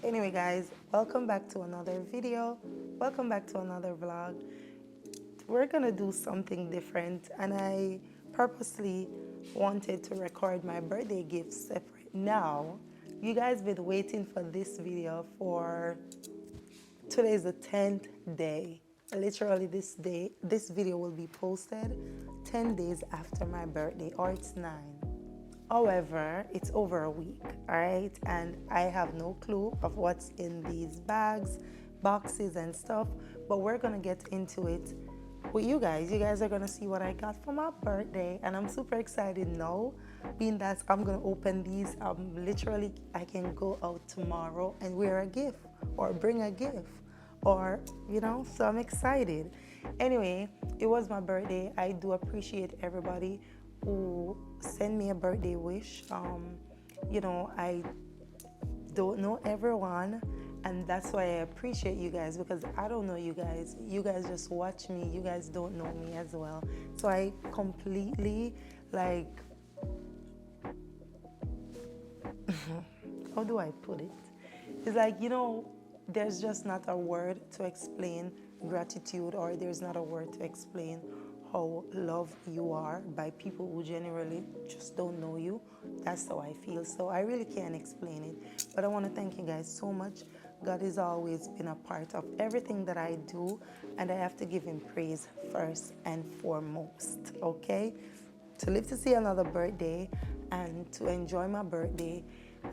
Anyway, guys, welcome back to another video. Welcome back to another vlog. We're gonna do something different, and I purposely wanted to record my birthday gifts separate. Now, you guys been waiting for this video for today is the 10th day. Literally this video will be posted 10 days after my birthday, or it's 9. However, it's over a week, all right? And I have no clue of what's in these bags, boxes, and stuff, but we're gonna get into it with you guys. You guys are gonna see what I got for my birthday, and I'm super excited now, being that I'm gonna open these. Literally, I can go out tomorrow and wear a gift or bring a gift, or so I'm excited. Anyway, it was my birthday. I do appreciate everybody who send me a birthday wish. I don't know everyone, and that's why I appreciate you guys, because I don't know you guys. You guys just watch me. You guys don't know me as well. So I completely, like, how do I put it? It's like, there's just not a word to explain gratitude, or there's not a word to explain how loved you are by people who generally just don't know you. That's how I feel. So I really can't explain it. But I want to thank you guys so much. God has always been a part of everything that I do, and I have to give him praise first and foremost, okay? To live to see another birthday and to enjoy my birthday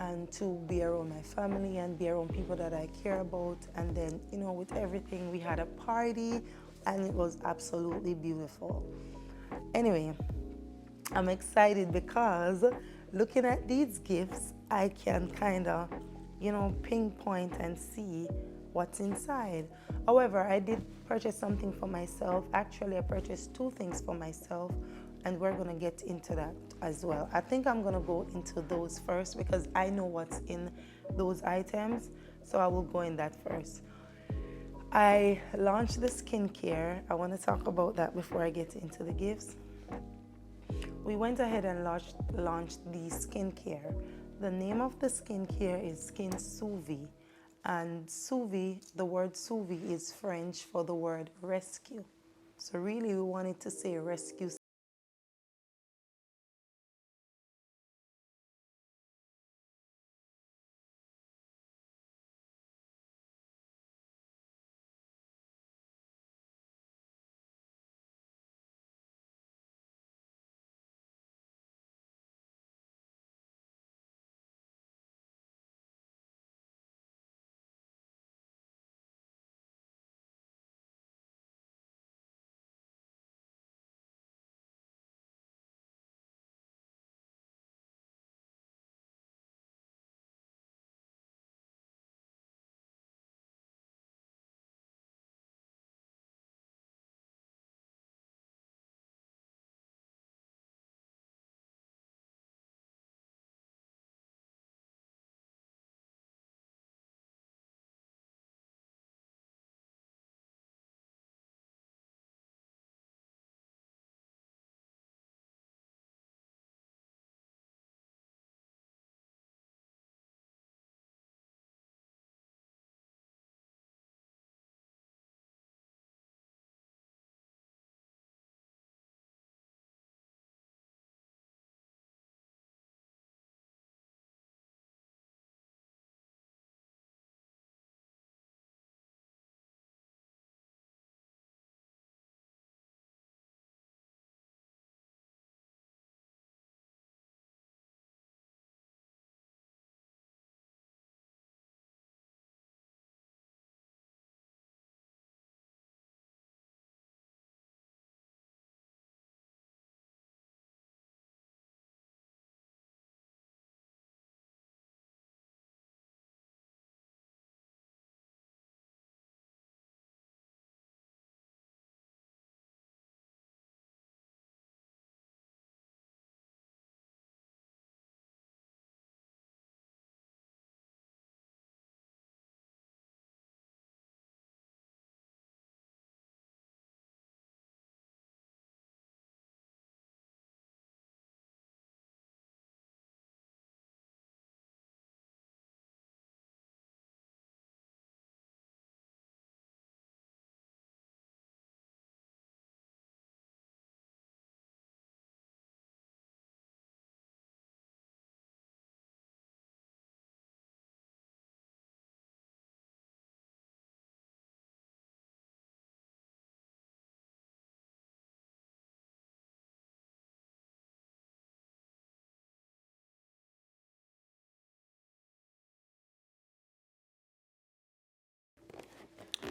and to be around my family and be around people that I care about. And then, with everything, we had a party and it was absolutely beautiful. Anyway, I'm excited because looking at these gifts, I can kind of, pinpoint and see what's inside. However, I did purchase something for myself. Actually, I purchased two things for myself, and we're going to get into that as well. I think I'm going to go into those first because I know what's in those items, so I will go in that first. I launched the skincare. I want to talk about that before I get into the gifts. We went ahead and launched the skincare. The name of the skincare is Skin Sous. And the word sous is French for the word rescue. So really we wanted to say rescue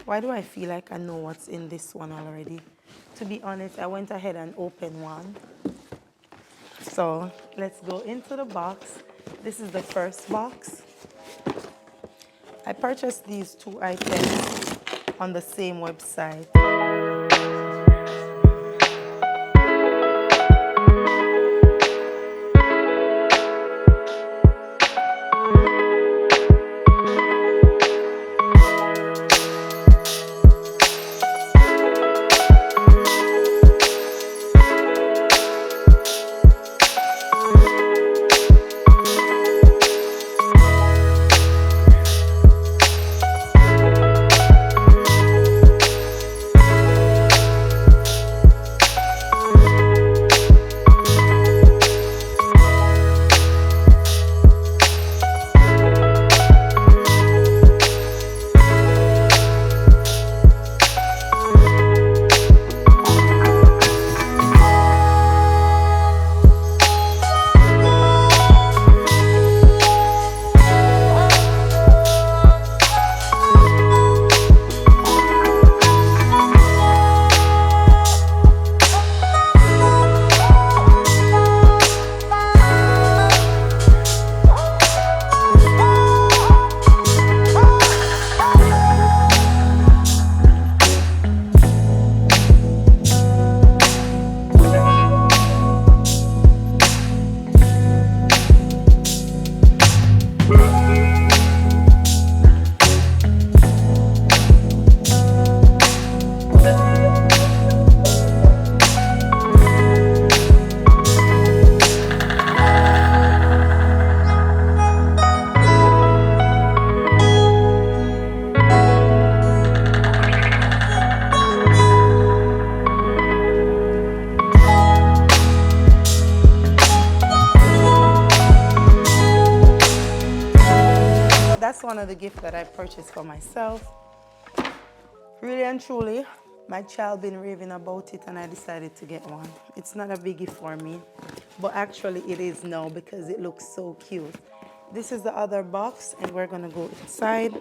Why do I feel like I know what's in this one already? To be honest, I went ahead and opened one. So let's go into the box. This is the first box. I purchased these two items on the same website. That's one of the gifts that I purchased for myself. Really and truly, my child been raving about it and I decided to get one. It's not a biggie for me, but actually it is now because it looks so cute. This is the other box and we're gonna go inside.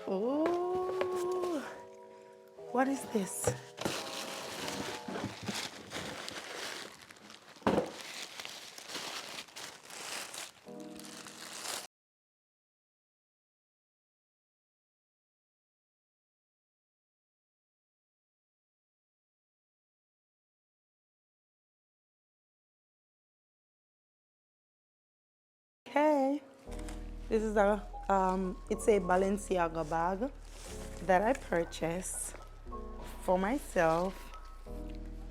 Oh, what is this? Okay, this is it's a Balenciaga bag that I purchased for myself.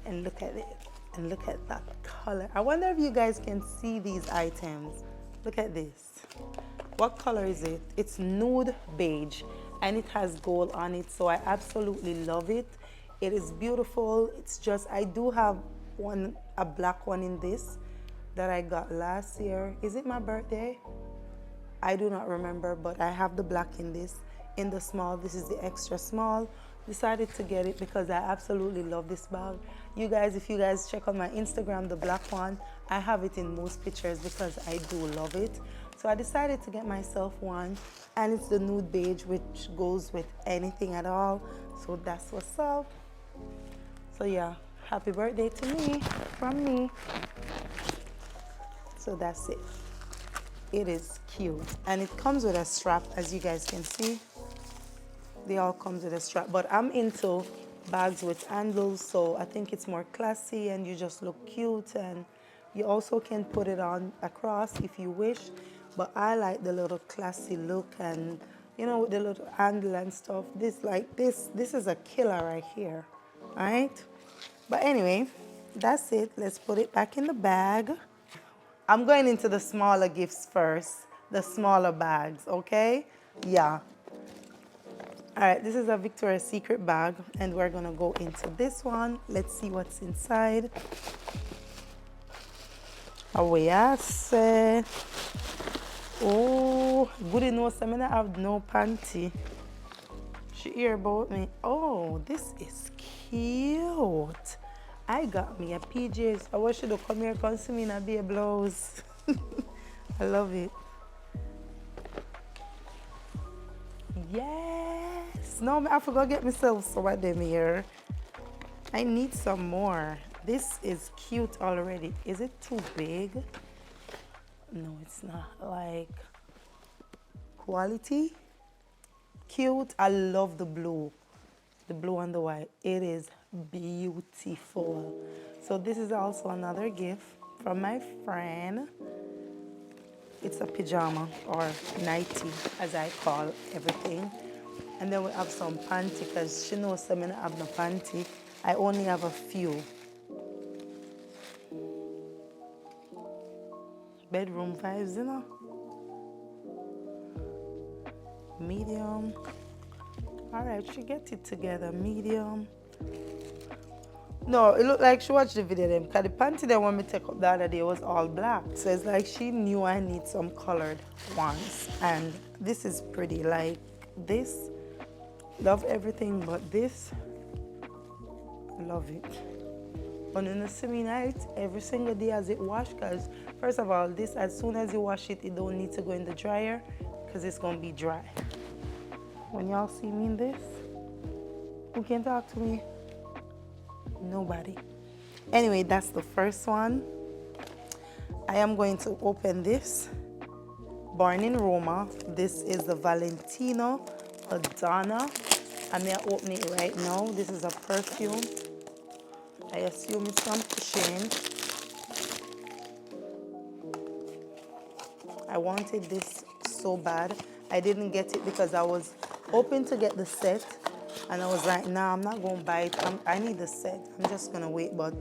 And look at it, and look at that color. I wonder if you guys can see these items. Look at this. What color is it? It's nude beige and it has gold on it, so I absolutely love it. It is beautiful. It's just, I do have a black one in this that I got last year. Is it my birthday? I do not remember, but I have the black in this. In the small, this is the extra small. Decided to get it because I absolutely love this bag. You guys, if you guys check on my Instagram, the black one, I have it in most pictures because I do love it. So I decided to get myself one, and it's the nude beige, which goes with anything at all. So that's what's up. So yeah, happy birthday to me, from me. So that's it. It is cute. And it comes with a strap, as you guys can see. They all come with a strap. But I'm into bags with handles, so I think it's more classy and you just look cute. And you also can put it on across if you wish. But I like the little classy look and, you know, with the little handle and stuff. This is a killer right here, all right? But anyway, that's it. Let's put it back in the bag. I'm going into the smaller gifts first, the smaller bags, okay? Yeah. All right, this is a Victoria's Secret bag, and we're gonna go into this one. Let's see what's inside. Oh, yes. Oh, good enough. I mean, I have no panty. She hear about me. Oh, this is cute. I got me a PJs. I wish she'd come here, come see me in a be a blouse. I love it. Yes. No, I forgot to get myself some of them here. I need some more. This is cute already. Is it too big? No, it's not. Like, quality, cute. I love the blue and the white. It is beautiful. So this is also another gift from my friend. It's a pajama or nightie, as I call everything. And then we have some panty, because she knows I don't have no panty. I only have a few. Bedroom vibes, you know. Medium. All right, she get it together. Medium. No, it looked like she watched the video then, because the panty that when me take up the other day was all black. So it's like she knew I need some colored ones. And this is pretty. Like this, love everything but this, love it. But in the semi night, every single day as it wash, because first of all, this, as soon as you wash it, it don't need to go in the dryer because it's going to be dry. When y'all see me in this, who can talk to me? Nobody. Anyway, that's the first one. I am going to open this. Born in Roma. This is the Valentino Madonna. I'm going to open it right now. This is a perfume. I assume it's from Shane. I wanted this so bad. I didn't get it because I was hoping to get the set. And I was like, nah, I'm not going to buy it. I need the set. I'm just going to wait. But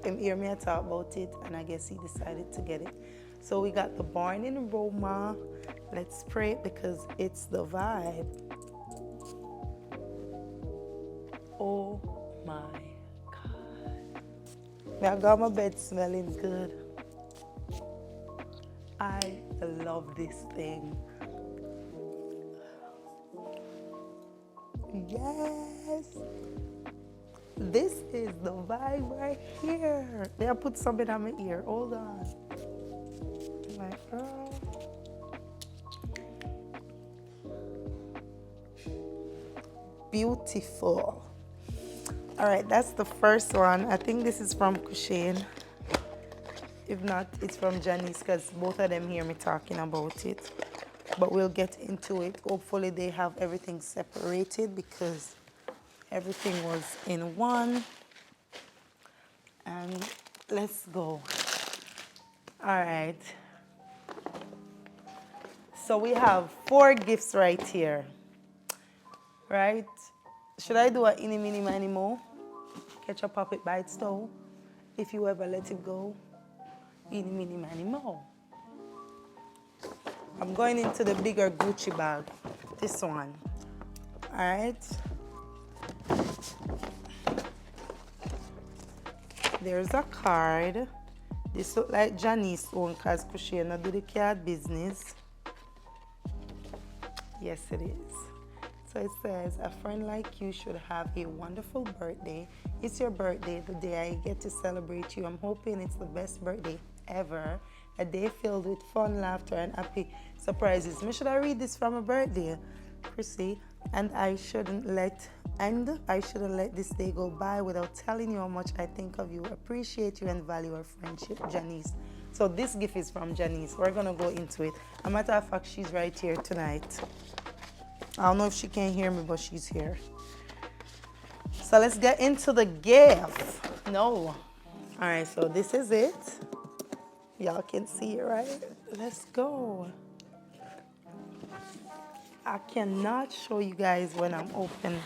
him hear me talk about it, and I guess he decided to get it. So we got the Born in Roma. Let's spray it because it's the vibe. Oh my God. I got my bed smelling good. I love this thing. Yes. This is the vibe right here. They have put something on my ear. Hold on. My girl. Beautiful. All right, that's the first one. I think this is from Kushane. If not, it's from Janice, because both of them hear me talking about it. But we'll get into it. Hopefully they have everything separated because everything was in one. And let's go. All right. So we have 4 gifts right here. Right? Should I do a any, mini, miny, mo? Catch a puppet by its toe. If you ever let it go, any, mini, miny, mo. I'm going into the bigger Gucci bag. This one. All right. There's a card. This looks like Janice own because Kushana do the card business. Yes, it is. So it says, a friend like you should have a wonderful birthday. It's your birthday, the day I get to celebrate you. I'm hoping it's the best birthday ever. A day filled with fun, laughter, and happy surprises. Should I read this from a birthday? Chrissy, and I shouldn't let this day go by without telling you how much I think of you, appreciate you, and value our friendship, Janice. So this gift is from Janice. We're gonna go into it. As a matter of fact, she's right here tonight. I don't know if she can hear me, but she's here. So let's get into the gift. No. All right, so this is it. Y'all can see it, right? Let's go. I cannot show you guys when I'm opening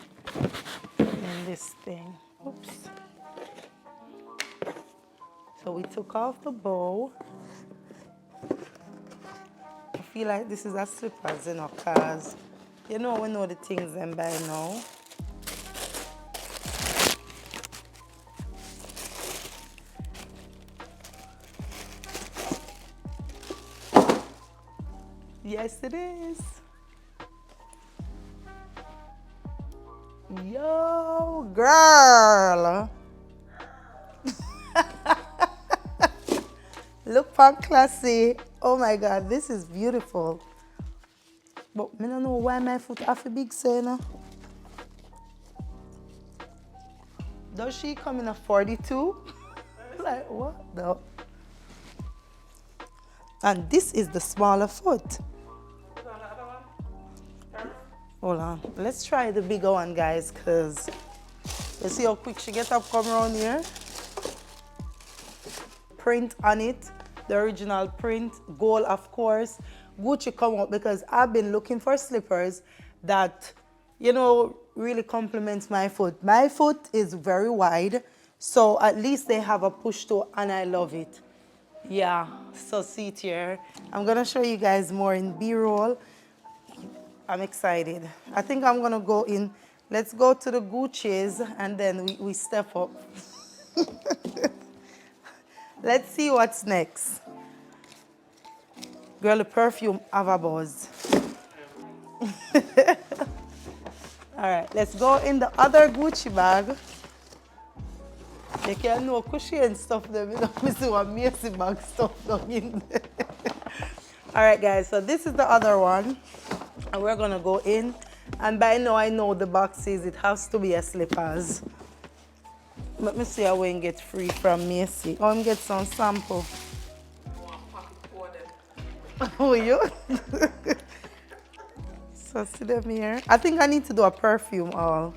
this thing. Oops. So we took off the bow. I feel like this is a slippers, you know, because you know we know the things them by now. Yes, it is. Yo, girl. Look for classy. Oh my God, this is beautiful. But I don't know why my foot have a big say now. Does she come in a 42? Like what? No. And this is the smaller foot. Hold on. Let's try the bigger one, guys, because you see how quick she gets up, come around here. Print on it, the original print, gold, of course. Gucci come out because I've been looking for slippers that, you know, really complements my foot. My foot is very wide, so at least they have a push toe and I love it. Yeah, so see it here. I'm gonna show you guys more in B-roll. I'm excited. I think I'm gonna go in. Let's go to the Gucci's and then we step up. Let's see what's next. Girl, the perfume have a buzz. All right, let's go in the other Gucci bag. You can know cushy and stuff there. You know, I see what Macy bag stuff down in there. All right, guys, so this is the other one. And we're gonna go in. And by now I know the box says it has to be a slippers. Let me see how we can get free from Macy. Oh, I'm get some sample. Oh, you? So see them here. I think I need to do a perfume all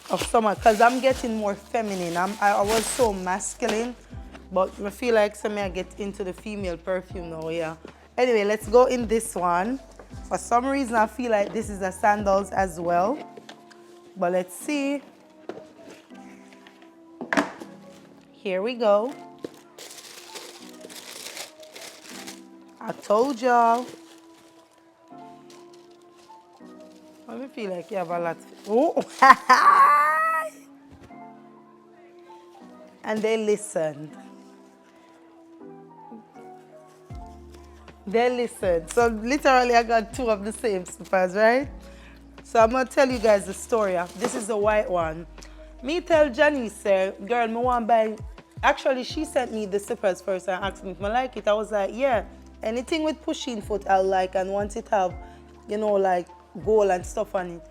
of summer because I'm getting more feminine. I was so masculine, but I feel like I get into the female perfume now, yeah. Anyway, let's go in this one. For some reason, I feel like this is a sandals as well. But let's see. Here we go. I told y'all. I feel like you have a lot. Oh. And they listened. They listened. So literally I got two of the same slippers, right? So I'm gonna tell you guys the story. This is the white one. Me tell Janice, say, girl, me want buy. Actually, she sent me the slippers first and asked me if I like it. I was like, yeah, anything with pushing foot I like, and once it have, you know, like gold and stuff on it.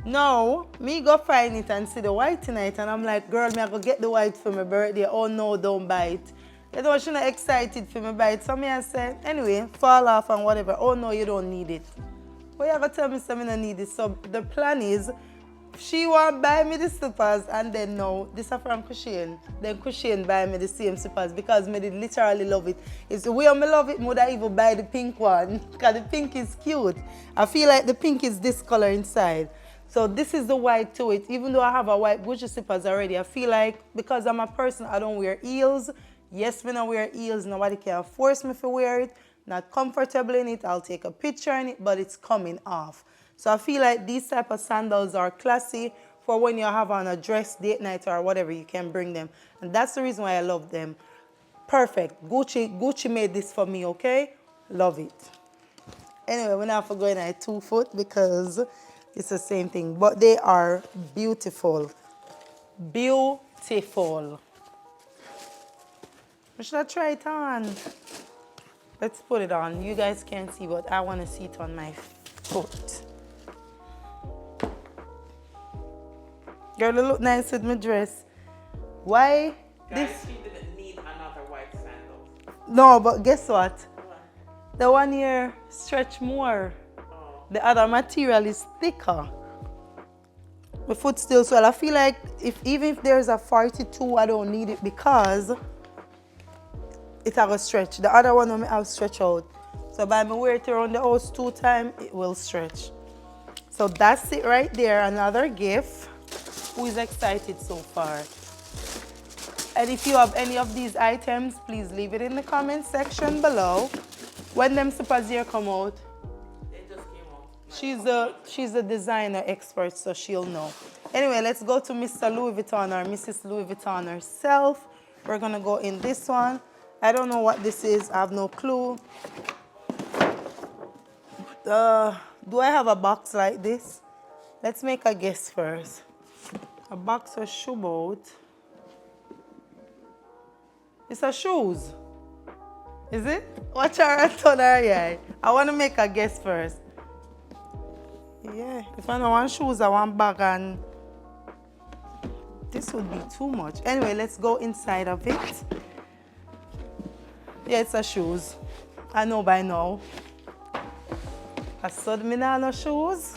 No, me go find it and see the white tonight, and I'm like, girl, me I go get the white for my birthday. Oh no, don't buy it. You know, she's not excited for me buy it. So me I say, anyway, fall off and whatever. Oh no, you don't need it. Well, you have to tell me something I need it. So the plan is, she want buy me the slippers and then no, this is from Kushin. Then Kushin buy me the same slippers because me did literally love it. It's the way I love it more than even buy the pink one because the pink is cute. I feel like the pink is this color inside. So this is the white to it. Even though I have a white Gucci slippers already, I feel like because I'm a person, I don't wear heels. Yes, me don't wear heels. Nobody can force me to wear it. Not comfortable in it. I'll take a picture in it, but it's coming off. So I feel like these type of sandals are classy for when you have on a dress, date night, or whatever, you can bring them. And that's the reason why I love them. Perfect. Gucci made this for me, okay? Love it. Anyway, we're not going at 2 foot because it's the same thing. But they are beautiful. Beautiful. Should I try it on? Let's put it on. You guys can't see, but I want to see it on my foot. Girl, you look nice with my dress. Why? Guys, she didn't need another white sandal. No, but guess what? The one here stretch more. Oh. The other material is thicker. My foot still swell. I feel like even if there's a 42, I don't need it because it have a stretch. The other one will have stretch out. So by me wear it around the house 2 times, it will stretch. So that's it right there. Another gift. Who is excited so far? And if you have any of these items, please leave it in the comment section below. When them slippers here come out, They just came out. she's a designer expert, so she'll know. Anyway, let's go to Mr. Louis Vuitton or Mrs. Louis Vuitton herself. We're gonna go in this one. I don't know what this is. I have no clue. Do I have a box like this? Let's make a guess first. A box of shoe boat. It's a shoes. Is it? Watch her turn her eye. I want to make a guess first. Yeah, if I don't want shoes, I want bag and this would be too much. Anyway, let's go inside of it. Yeah, it's a shoes. I know by now. I saw me now no shoes.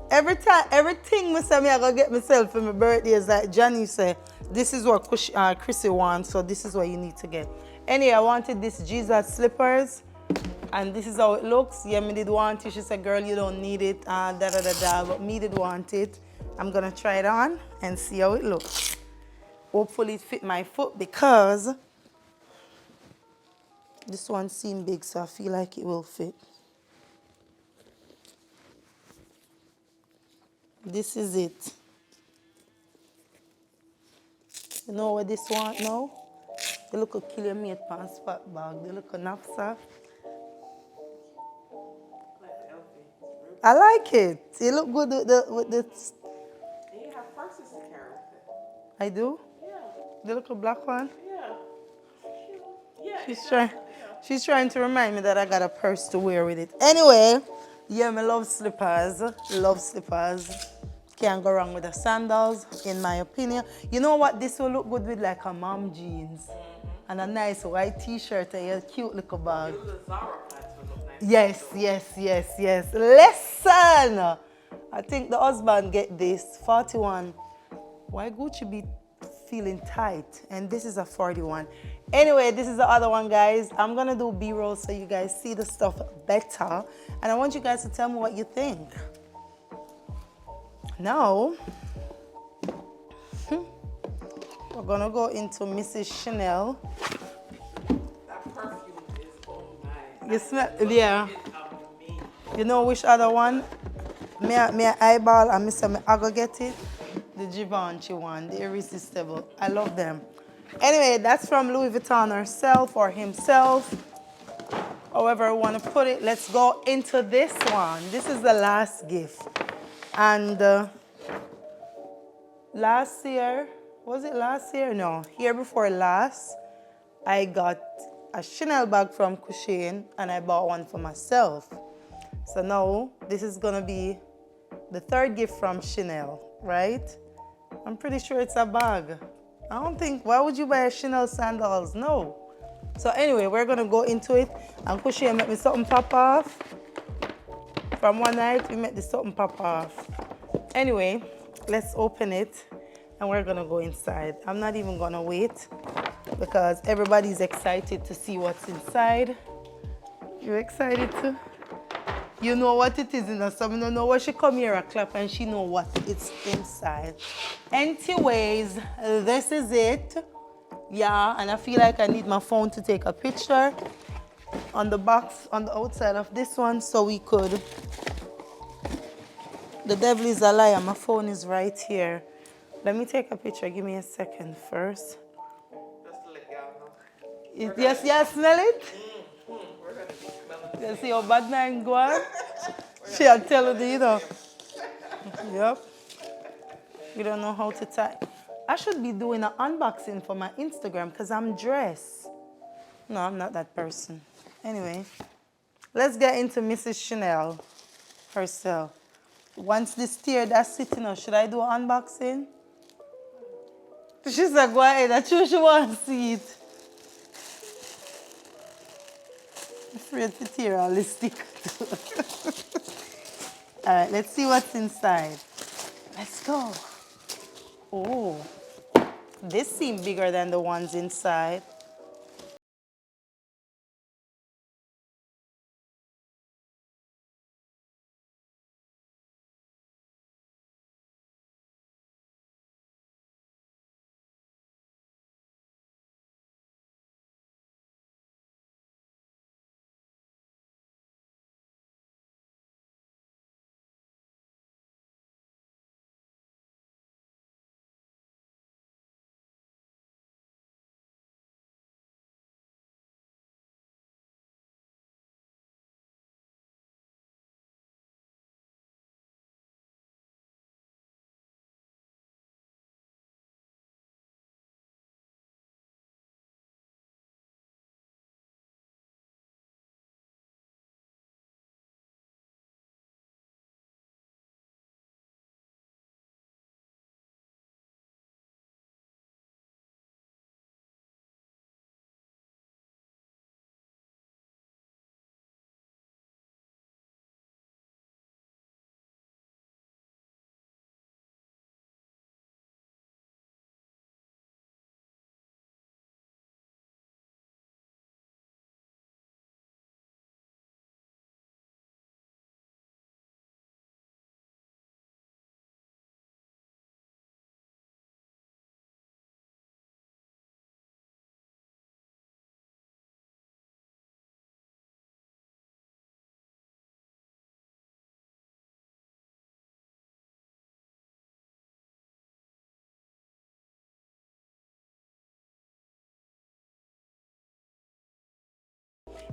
Everything I say I gotta get myself for my birthday is like Johnny said, this is what Chrissy wants, so this is what you need to get. Anyway, I wanted this Jesus slippers, and this is how it looks. Yeah, me did want it. She said, girl, you don't need it, but me did want it. I'm gonna try it on and see how it looks. Hopefully it fit my foot because this one seemed big, so I feel like it will fit. This is it. You know what this one now? They look a kill your mate pants fat bag. They look a knapsack. I like it. It look good with the. And you have purses to carry with it. I do? Yeah. They look a black one. Yeah. Yeah. She's trying to remind me that I got a purse to wear with it. Anyway, yeah, I love slippers. Love slippers. Can't go wrong with the sandals, in my opinion. You know what? This will look good with like a mom jeans and a nice white t-shirt and a cute little bag. The Zara pants would look nice. Yes. Listen! I think the husband get this. 41. Why Gucci be feeling tight? And this is a 41. Anyway, this is the other one, guys. I'm gonna do B-roll so you guys see the stuff better. And I want you guys to tell me what you think. Now, we're gonna go into Mrs. Chanel. That perfume is oh my. You smell, yeah. It's amazing. You know which other one? Me eyeball and I go get it. The Givenchy one, the Irresistible. I love them. Anyway, that's from Louis Vuitton herself or himself. However you want to put it. Let's go into this one. This is the last gift. And last year, was it last year? No, year before last, I got a Chanel bag from Kushin and I bought one for myself. So now this is gonna be the third gift from Chanel, right? I'm pretty sure it's a bag. I don't think, why would you buy a Chanel sandals? No. So anyway, we're gonna go into it and Kushin make me something pop off. From one night, we made this something pop off. Anyway, let's open it and we're gonna go inside. I'm not even gonna wait because everybody's excited to see what's inside. You excited too? You know what it is, you know, so I don't know where she come here and clap and she know what it's inside. Anyways, this is it. Yeah, and I feel like I need my phone to take a picture on the box, on the outside of this one, so we could. The devil is a liar, my phone is right here. Let me take a picture, give me a second first. Just to let y'all know. Yes, smell it? We're gonna be smelling. You see how bad man go on? She'll tell you, you know. Yep. You don't know how to type. I should be doing an unboxing for my Instagram because I'm dressed. No, I'm not that person. Anyway, let's get into Mrs. Chanel herself. Once this tier that's sitting up, should I do an unboxing? She said, go ahead. I choose she wants to see it. I'm afraid to tear all this stick. All right, let's see what's inside. Let's go. Oh, this seems bigger than the ones inside.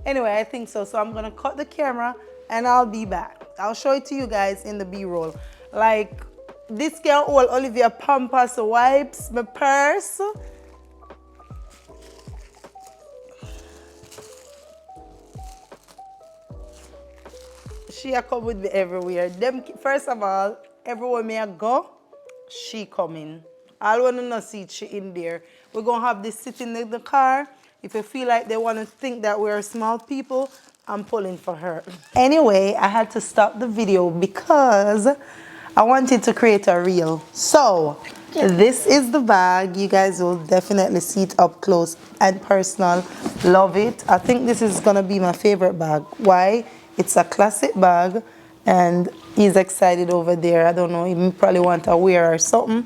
Anyway, I think so. So I'm gonna cut the camera and I'll be back. I'll show it to you guys in the B-roll. Like, this can hold Olivia Pampers wipes, my purse. She a come with me everywhere. Them, first of all, everywhere me I go, she coming. I want to not see she in there. We're gonna have this sitting in the car. If you feel like they want to think that we're small people, I'm pulling for her. Anyway, I had to stop the video because I wanted to create a reel. So, this is the bag. You guys will definitely see it up close and personal. Love it. I think this is gonna be my favorite bag. Why? It's a classic bag and he's excited over there. I don't know, he probably want a wear or something.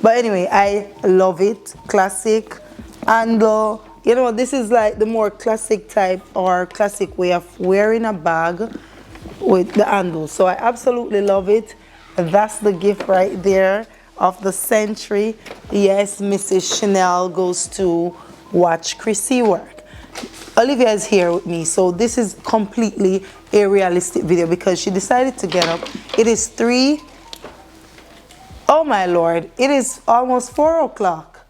But anyway, I love it. Classic. And you know, this is like the more classic type or classic way of wearing a bag with the handle. So I absolutely love it. That's the gift right there of the century. Yes, Mrs. Chanel goes to WatchCrissyWork. Olivia is here with me, so this is completely a realistic video because she decided to get up. It is 3, oh my Lord, it is almost 4 o'clock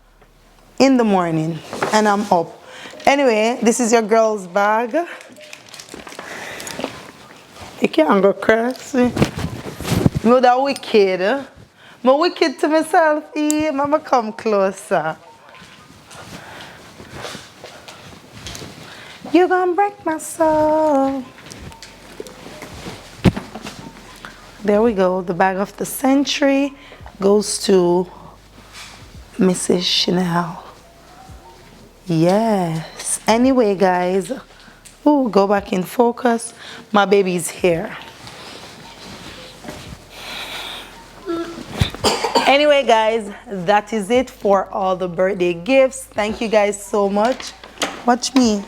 in the morning and I'm up. Anyway, this is your girl's bag. You can't go crazy. No, that wicked. I'm wicked to myself. Mama, come closer. You're gonna break my soul. There we go. The bag of the century goes to Mrs. Chanel. Yes. Anyway, guys. Ooh, go back in focus. My baby's here. Anyway, guys, that is it for all the birthday gifts. Thank you guys so much. Watch me.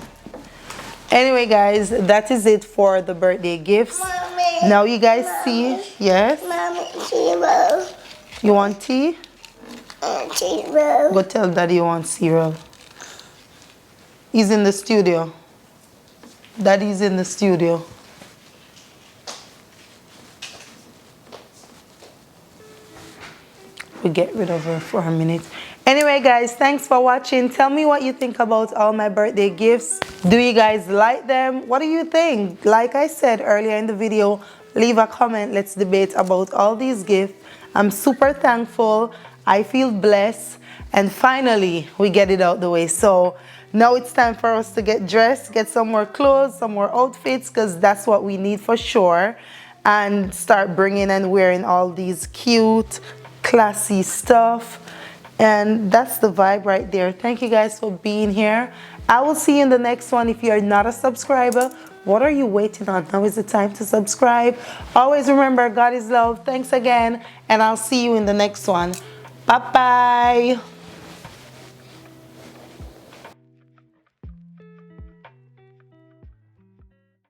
Anyway, guys, that is it for the birthday gifts. Mommy, now you guys see, yes? Mommy, cereal. You want tea? Cereal. Go tell Daddy you want cereal. He's in the studio. Daddy's in the studio. We get rid of her for a minute. Anyway, guys, thanks for watching. Tell me what you think about all my birthday gifts. Do you guys like them? What do you think? Like I said earlier in the video, leave a comment. Let's debate about all these gifts. I'm super thankful. I feel blessed. And finally, we get it out the way. So now it's time for us to get dressed, get some more clothes, some more outfits, because that's what we need for sure. And start bringing and wearing all these cute, classy stuff. And that's the vibe right there. Thank you guys for being here. I will see you in the next one. If you are not a subscriber, what are you waiting on? Now is the time to subscribe. Always remember, God is love. Thanks again, and I'll see you in the next one. Bye-bye.